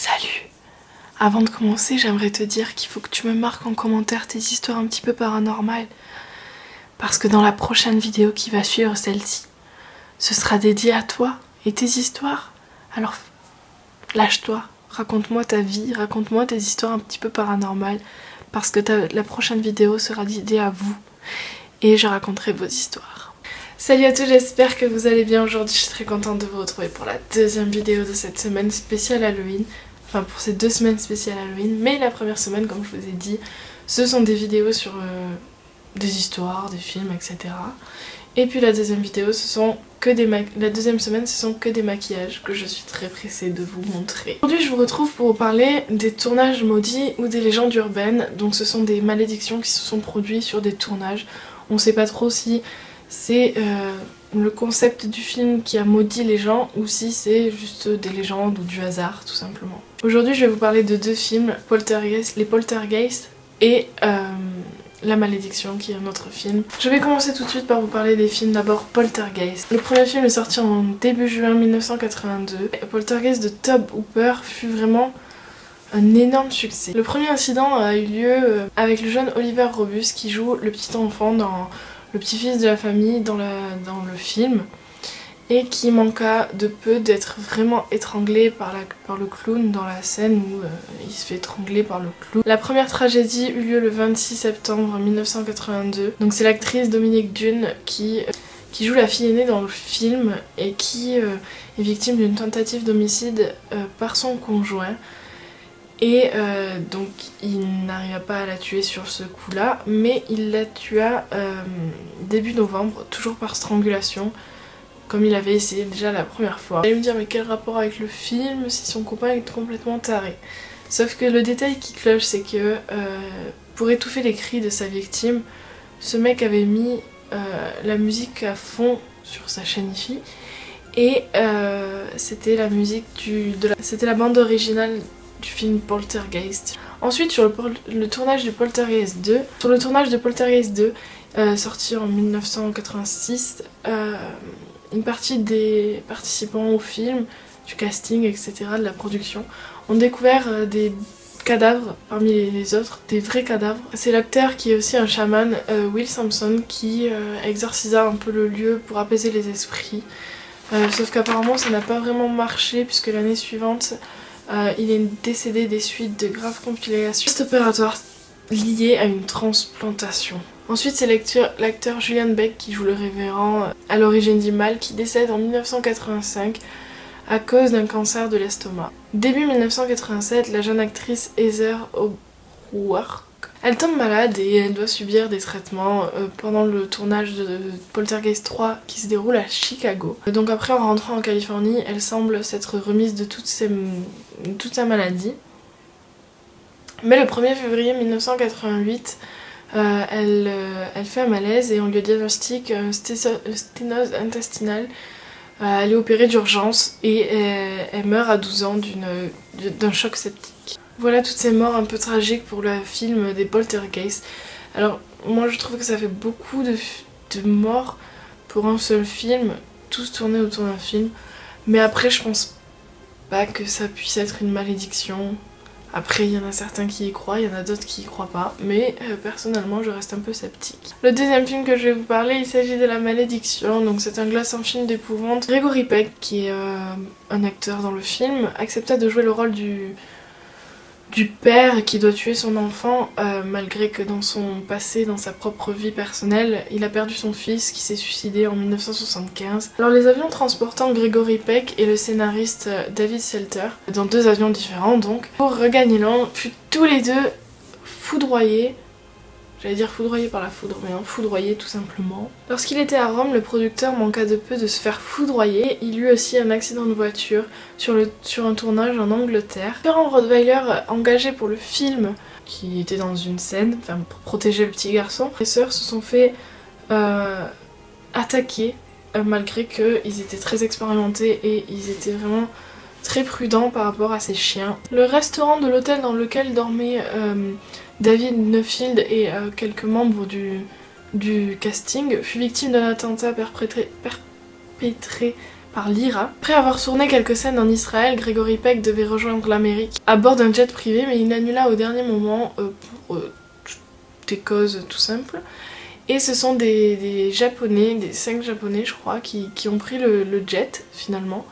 Salut! Avant de commencer, j'aimerais te dire qu'il faut que tu me marques en commentaire tes histoires un petit peu paranormales. Parce que dans la prochaine vidéo qui va suivre celle-ci, ce sera dédié à toi et tes histoires. Alors lâche-toi, raconte-moi ta vie, raconte-moi tes histoires un petit peu paranormales. Parce que la prochaine vidéo sera dédiée à vous. Et je raconterai vos histoires. Salut à tous, j'espère que vous allez bien aujourd'hui. Je suis très contente de vous retrouver pour la deuxième vidéo de cette semaine spéciale Halloween. Enfin pour ces 2 semaines spéciales Halloween. Mais la première semaine, comme je vous ai dit, ce sont des vidéos sur des histoires, des films, etc. Et puis la deuxième vidéo, la deuxième semaine, ce sont que des maquillages que je suis très pressée de vous montrer. Aujourd'hui, je vous retrouve pour vous parler des tournages maudits ou des légendes urbaines. Donc ce sont des malédictions qui se sont produites sur des tournages. On sait pas trop si c'est le concept du film qui a maudit les gens ou si c'est juste des légendes ou du hasard tout simplement. Aujourd'hui je vais vous parler de 2 films, les Poltergeist et La Malédiction qui est un autre film. Je vais commencer tout de suite par vous parler des films. D'abord Poltergeist. Le premier film est sorti en début juin 1982. Poltergeist de Tobe Hooper fut vraiment un énorme succès. Le premier incident a eu lieu avec le jeune Oliver Robus qui joue le petit enfant le petit-fils de la famille dans le film et qui manqua de peu d'être vraiment étranglé par le clown dans la scène où il se fait étrangler par le clown. La première tragédie eut lieu le 26 septembre 1982. Donc c'est l'actrice Dominique Dunne qui joue la fille aînée dans le film et qui est victime d'une tentative d'homicide par son conjoint. Et donc il n'arriva pas à la tuer sur ce coup là, mais il la tua début novembre, toujours par strangulation, comme il avait essayé déjà la première fois. Vous allez me dire mais quel rapport avec le film si son copain est complètement taré? Sauf que le détail qui cloche, c'est que pour étouffer les cris de sa victime, ce mec avait mis la musique à fond sur sa chaîne IFI et c'était la musique c'était la bande originale du film Poltergeist. Ensuite sur le tournage de Poltergeist 2, sorti en 1986, une partie des participants au film, du casting, etc., de la production, ont découvert des cadavres parmi les autres, des vrais cadavres. C'est l'acteur qui est aussi un chaman, Will Sampson, qui exorcisa un peu le lieu pour apaiser les esprits. Sauf qu'apparemment ça n'a pas vraiment marché puisque l'année suivante il est décédé des suites de graves complications post-opératoires liées à une transplantation. Ensuite c'est l'acteur Julian Beck qui joue le révérend à l'origine du mal qui décède en 1985 à cause d'un cancer de l'estomac. Début 1987, la jeune actrice Heather O'Rourke, elle tombe malade et elle doit subir des traitements pendant le tournage de Poltergeist 3 qui se déroule à Chicago. Donc après en rentrant en Californie, elle semble s'être remise de toute sa maladie. Mais le 1er février 1988, elle fait un malaise et on lui diagnostique sténose intestinale. Elle est opérée d'urgence et elle meurt à 12 ans d'un choc septique. Voilà toutes ces morts un peu tragiques pour le film des Poltergeist. Alors moi je trouve que ça fait beaucoup de morts pour un seul film, tous tournés autour d'un film. Mais après je pense pas que ça puisse être une malédiction. Après il y en a certains qui y croient, il y en a d'autres qui y croient pas. Mais personnellement je reste un peu sceptique. Le deuxième film que je vais vous parler, il s'agit de La Malédiction. Donc c'est un glaçant film d'épouvante. Gregory Peck, qui est un acteur dans le film, accepta de jouer le rôle du père qui doit tuer son enfant malgré que dans son passé, dans sa propre vie personnelle, il a perdu son fils qui s'est suicidé en 1975. Alors les avions transportant Gregory Peck et le scénariste David Seltzer, dans 2 avions différents donc, pour regagner Londres, furent tous les 2 foudroyés. J'allais dire foudroyé par la foudre, mais non, foudroyé tout simplement. Lorsqu'il était à Rome, le producteur manqua de peu de se faire foudroyer. Il eut aussi un accident de voiture sur un tournage en Angleterre. Différents Rottweiler engagés pour le film, qui était dans une scène, enfin pour protéger le petit garçon, les sœurs se sont fait attaquer malgré qu'ils étaient très expérimentés et ils étaient vraiment très prudents par rapport à ces chiens. Le restaurant de l'hôtel dans lequel dormait David Neufeld et quelques membres du casting fut victime d'un attentat perpétré par l'IRA. Après avoir tourné quelques scènes en Israël, Gregory Peck devait rejoindre l'Amérique à bord d'un jet privé, mais il annula au dernier moment pour des causes tout simples. Et ce sont des Japonais, des 5 Japonais je crois, qui ont pris le jet finalement.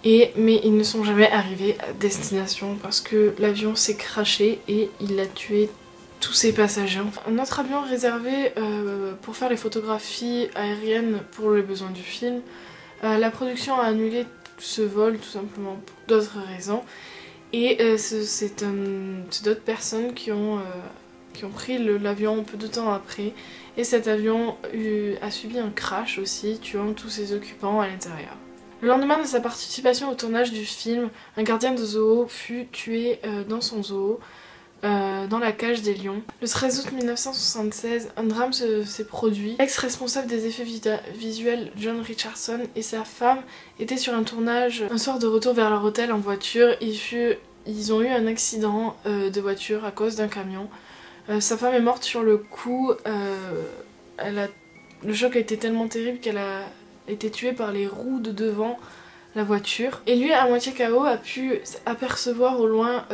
Mais ils ne sont jamais arrivés à destination parce que l'avion s'est crashé et il a tué tous ses passagers. Un autre avion réservé pour faire les photographies aériennes pour les besoins du film. La production a annulé ce vol tout simplement pour d'autres raisons. Et c'est d'autres personnes qui ont pris l'avion un peu de temps après. Et cet avion a subi un crash aussi, tuant tous ses occupants à l'intérieur. Le lendemain de sa participation au tournage du film, un gardien de zoo fut tué dans son zoo, dans la cage des lions. Le 13 août 1976, un drame s'est produit. L'ex-responsable des effets visuels John Richardson et sa femme étaient sur un tournage un soir de retour vers leur hôtel en voiture. Ils ont eu un accident de voiture à cause d'un camion. Sa femme est morte sur le coup. Le choc a été tellement terrible qu'elle a été tuée par les roues de devant la voiture. Et lui, à moitié KO, a pu apercevoir au loin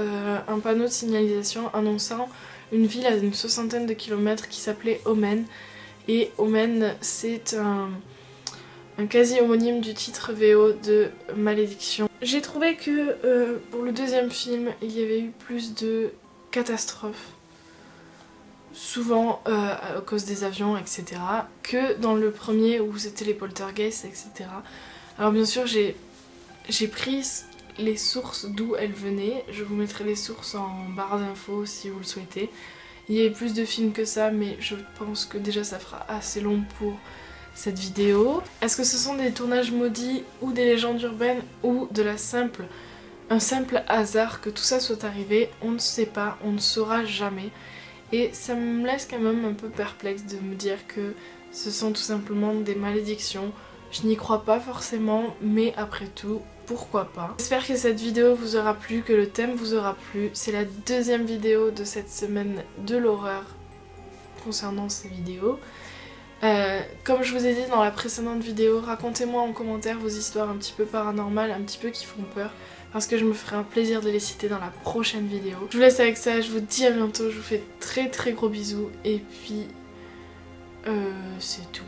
un panneau de signalisation annonçant une ville à une 60aine de kilomètres qui s'appelait Omen. Et Omen, c'est un quasi-homonyme du titre VO de Malédiction. J'ai trouvé que pour le deuxième film, il y avait eu plus de catastrophes, souvent à cause des avions, etc., que dans le premier où c'était les poltergeists, etc. Alors bien sûr, j'ai pris les sources d'où elles venaient. Je vous mettrai les sources en barre d'infos si vous le souhaitez. Il y avait plus de films que ça, mais je pense que déjà ça fera assez long pour cette vidéo. Est-ce que ce sont des tournages maudits ou des légendes urbaines ou de un simple hasard que tout ça soit arrivé? On ne sait pas, on ne saura jamais. Et ça me laisse quand même un peu perplexe de me dire que ce sont tout simplement des malédictions. Je n'y crois pas forcément, mais après tout, pourquoi pas. J'espère que cette vidéo vous aura plu, que le thème vous aura plu. C'est la deuxième vidéo de cette semaine de l'horreur concernant ces vidéos. Comme je vous ai dit dans la précédente vidéo, racontez-moi en commentaire vos histoires un petit peu paranormales, un petit peu qui font peur, parce que je me ferai un plaisir de les citer dans la prochaine vidéo. Je vous laisse avec ça, je vous dis à bientôt, je vous fais très gros bisous, et puis c'est tout.